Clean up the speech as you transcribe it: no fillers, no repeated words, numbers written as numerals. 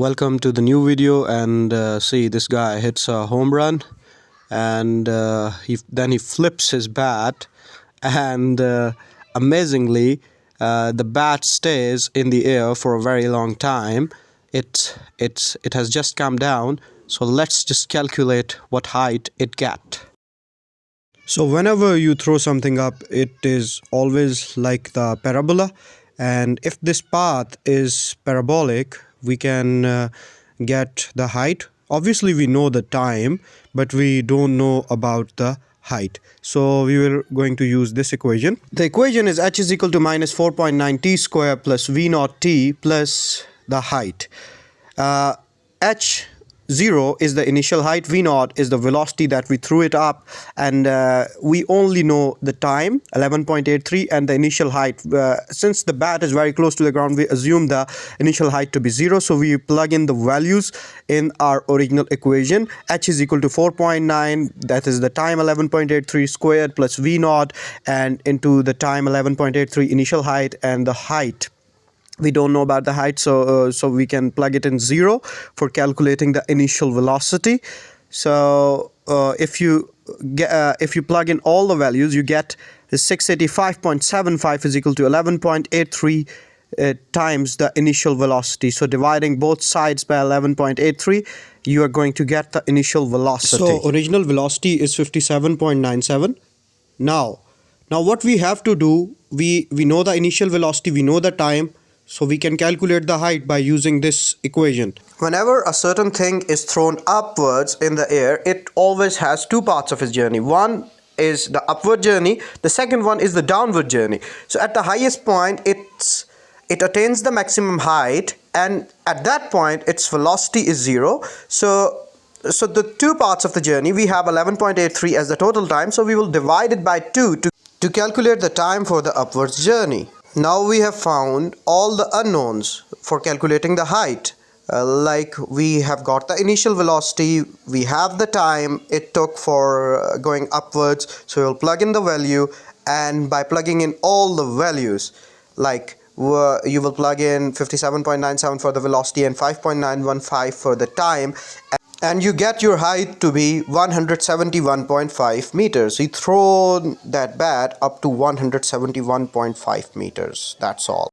Welcome to the new video. And see, this guy hits a home run, and then he flips his bat, and amazingly the bat stays in the air for a very long time. It has just come down, so let's just calculate what height it got. So whenever you throw something up, it is always like the parabola, and if this path is parabolic, we can get the height. Obviously we know the time, but we don't know about the height, so we were going to use this equation. The equation is h is equal to minus 4.9 t square plus v naught t plus the height. H0 is the initial height, v naught is the velocity that we threw it up, and we only know the time 11.83 and the initial height. Since the bat is very close to the ground, we assume the initial height to be 0, so we plug in the values in our original equation. H is equal to 4.9, that is the time 11.83 squared, plus v naught, and into the time 11.83 initial height, and the height we don't know about the height, so we can plug it in 0 for calculating the initial velocity. So if you plug in all the values, you get 685.75 is equal to 11.83 times the initial velocity. So dividing both sides by 11.83, you are going to get the initial velocity. So original velocity is 57.97. Now what we have to do, we know the initial velocity, we know the time, so we can calculate the height by using this equation. Whenever a certain thing is thrown upwards in the air, it always has two parts of its journey. One is the upward journey, the second one is the downward journey. So at the highest point, it attains the maximum height, and at that point its velocity is 0. So the two parts of the journey, we have 11.83 as the total time, so we will divide it by 2 to calculate the time for the upwards journey. Now we have found all the unknowns for calculating the height. Like we have got the initial velocity, we have the time it took for going upwards, so we'll plug in the value, and by plugging in all the values, like you will plug in 57.97 for the velocity and 5.915 for the time, and you get your height to be 171.5 meters. You throw that bat up to 171.5 meters. That's all.